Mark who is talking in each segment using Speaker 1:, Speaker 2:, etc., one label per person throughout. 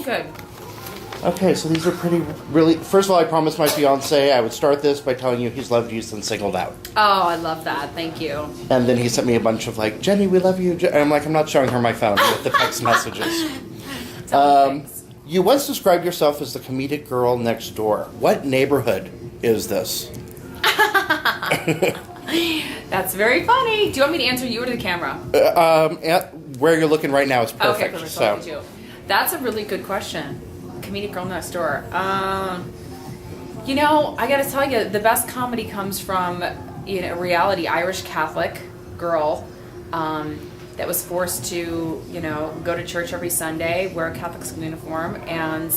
Speaker 1: Oh, good.
Speaker 2: Okay, so these are really... First of all, I promised my fiancé I would start this by telling you he's loved you since singled out.
Speaker 1: Oh, I love that. Thank you.
Speaker 2: And then he sent me a bunch of like, Jenny, we love you. And I'm like, I'm not showing her my phone with the text messages. You once described yourself as the comedic girl next door. What neighborhood is this?
Speaker 1: That's very funny. Do you want me to answer you or to the camera?
Speaker 2: Where you're looking right now is perfect.
Speaker 1: Okay,
Speaker 2: perfect.
Speaker 1: So. That's a really good question. Comedic girl next door. You know, I gotta tell you, the best comedy comes from a reality Irish Catholic girl that was forced to, go to church every Sunday, wear a Catholic school uniform, and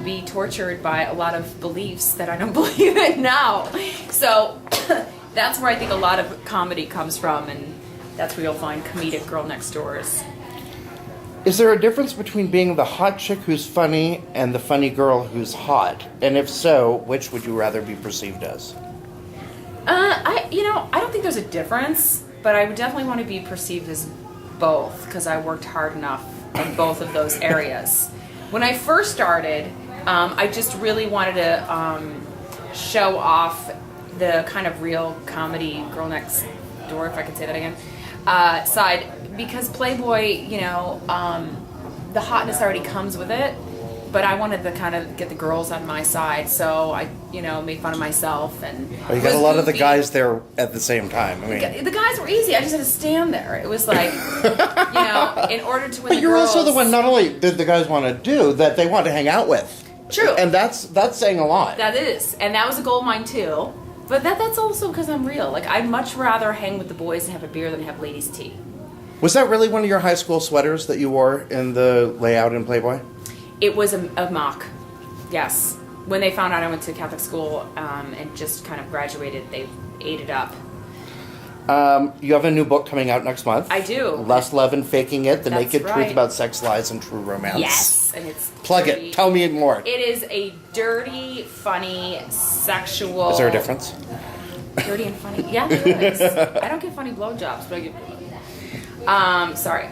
Speaker 1: be tortured by a lot of beliefs that I don't believe in now. So that's where I think a lot of comedy comes from, and that's where you'll find comedic girl next doors.
Speaker 2: Is there a difference between being the hot chick who's funny and the funny girl who's hot? And if so, which would you rather be perceived as?
Speaker 1: I don't think there's a difference, but I would definitely want to be perceived as both because I worked hard enough in both of those areas. When I first started, I just really wanted to show off the kind of real comedy girl next door, if I can say that again, side. Because Playboy, the hotness already comes with it, but I wanted to kind of get the girls on my side, so I, made fun of myself and.
Speaker 2: Well, you got a lot of the guys there at the same time. I mean,
Speaker 1: the guys were easy. I just had to stand there. It was like, in order to win.
Speaker 2: But you're also the one. Not only did the guys want to do that, they want to hang out with.
Speaker 1: True.
Speaker 2: And that's saying a lot.
Speaker 1: That is, and that was a goal of mine too. But that's also because I'm real. Like I'd much rather hang with the boys and have a beer than have ladies' tea.
Speaker 2: Was that really one of your high school sweaters that you wore in the layout in Playboy?
Speaker 1: It was a mock, yes. When they found out I went to Catholic school and just kind of graduated, they ate it up.
Speaker 2: You have a new book coming out next month.
Speaker 1: I do.
Speaker 2: Lust, Love, and Faking It, The Naked
Speaker 1: right.
Speaker 2: Truth About Sex, Lies, and True Romance.
Speaker 1: Yes, and it's
Speaker 2: Plug
Speaker 1: dirty.
Speaker 2: it. Tell me more.
Speaker 1: It is a dirty, funny, sexual...
Speaker 2: Is there a difference?
Speaker 1: Dirty and funny? Yeah, there is. I don't get funny blowjobs, but I get... sorry.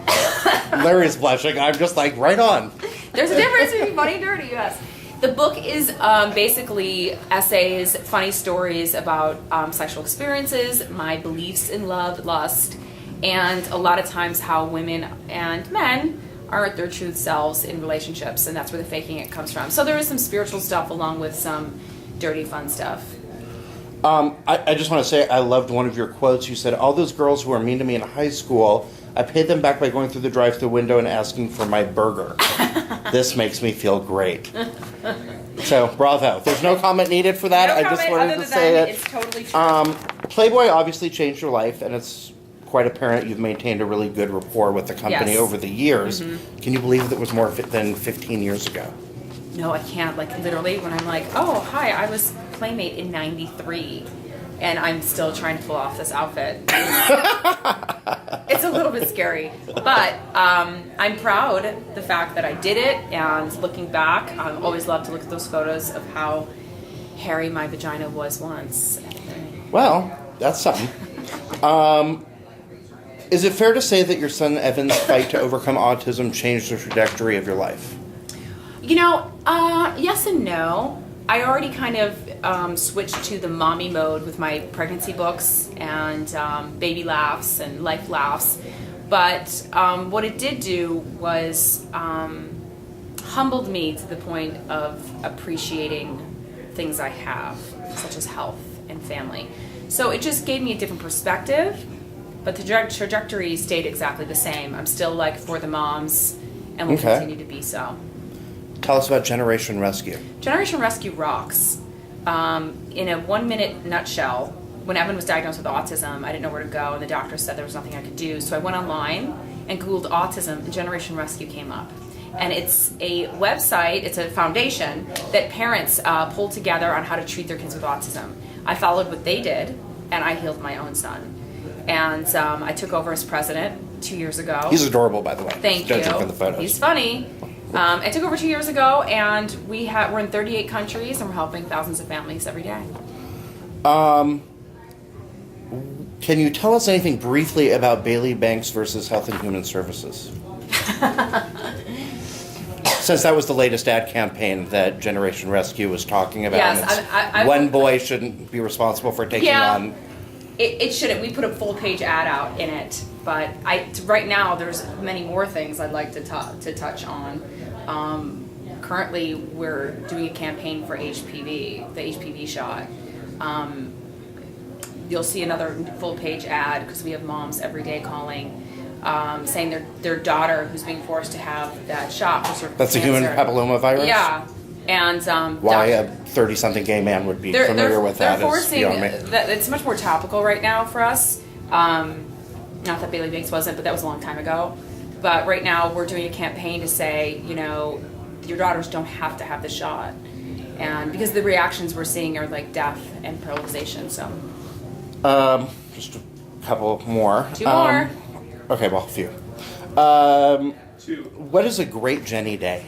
Speaker 2: Larry's blushing. I'm just like, right on.
Speaker 1: There's a difference between funny and dirty, yes. The book is basically essays, funny stories about sexual experiences, my beliefs in love, lust, and a lot of times how women and men aren't their true selves in relationships, and that's where the faking it comes from. So there is some spiritual stuff along with some dirty, fun stuff.
Speaker 2: I just want to say I loved one of your quotes. You said, all those girls who were mean to me in high school, I paid them back by going through the drive-thru window and asking for my burger. This makes me feel great. So, bravo. There's no comment needed for that. I just wanted to say it.
Speaker 1: It's totally true.
Speaker 2: Playboy obviously changed your life, and it's quite apparent you've maintained a really good rapport with the company over the years. Mm-hmm. Can you believe that was more than 15 years ago?
Speaker 1: No, I can't. Like, literally, when I'm like, oh, hi, I was Playmate in 93, and I'm still trying to pull off this outfit. It's a little bit scary, but I'm proud the fact that I did it, and looking back, I always love to look at those photos of how hairy my vagina was once.
Speaker 2: Well, that's something. Is it fair to say that your son Evan's fight to overcome autism changed the trajectory of your life?
Speaker 1: Yes and no. I already kind of switched to the mommy mode with my pregnancy books and baby laughs and life laughs. But what it did do was humbled me to the point of appreciating things I have, such as health and family. So it just gave me a different perspective, but the trajectory stayed exactly the same. I'm still like for the moms and will continue to be so.
Speaker 2: Tell us about Generation Rescue.
Speaker 1: Generation Rescue rocks. In a 1-minute nutshell, when Evan was diagnosed with autism, I didn't know where to go, and the doctor said there was nothing I could do. So I went online and Googled autism, and Generation Rescue came up. And it's a website, it's a foundation that parents pull together on how to treat their kids with autism. I followed what they did, and I healed my own son. And I took over as president 2 years ago.
Speaker 2: He's adorable, by the way.
Speaker 1: Thank you.
Speaker 2: From the photos.
Speaker 1: He's funny. I took over 2 years ago, and we're in 38 countries, and we're helping thousands of families every day.
Speaker 2: Can you tell us anything briefly about Bailey Banks versus Health and Human Services? Since that was the latest ad campaign that Generation Rescue was talking about.
Speaker 1: Yes,
Speaker 2: it's one boy shouldn't be responsible for taking on.
Speaker 1: It shouldn't. We put a full page ad out in it, but right now there's many more things I'd like to touch on. Currently, we're doing a campaign for HPV, the HPV shot. You'll see another full page ad because we have moms every day calling, saying their daughter who's being forced to have that shot for cervical
Speaker 2: That's a human papillomavirus?
Speaker 1: Yeah. And
Speaker 2: why a 30-something gay man would be familiar with that is beyond me.
Speaker 1: It's much more topical right now for us. Not that Bailey Banks wasn't, but that was a long time ago. But right now we're doing a campaign to say, your daughters don't have to have the shot. And because the reactions we're seeing are like death and paralyzation, so.
Speaker 2: Just a couple more.
Speaker 1: Two more.
Speaker 2: Okay, well, a few. What is a great Jenny day?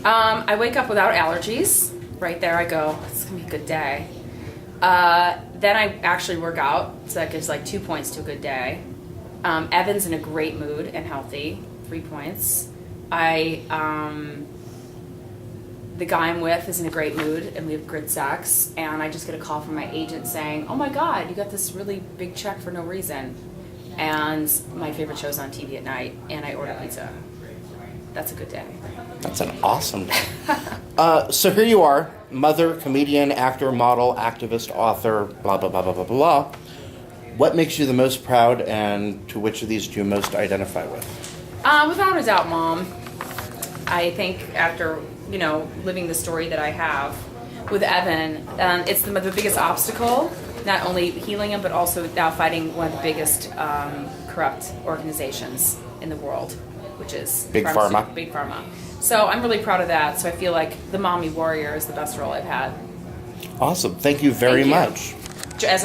Speaker 1: I wake up without allergies. Right there I go, it's gonna be a good day. Then I actually work out, so that gives like 2 points to a good day. Evan's in a great mood and healthy, 3 points. The guy I'm with is in a great mood and we have good sex, and I just get a call from my agent saying, oh my God, you got this really big check for no reason. And my favorite show's on TV at night, and I order pizza. That's a good day.
Speaker 2: That's an awesome day. So here you are, mother, comedian, actor, model, activist, author, blah, blah, blah, blah, blah, blah. What makes you the most proud, and to which of these do you most identify with?
Speaker 1: Without a doubt, Mom. I think after, living the story that I have with Evan, it's the biggest obstacle, not only healing him, but also now fighting one of the biggest corrupt organizations in the world, which is
Speaker 2: Big Pharma.
Speaker 1: Big Pharma. So I'm really proud of that. So I feel like the mommy warrior is the best role I've had.
Speaker 2: Awesome. Thank you very much.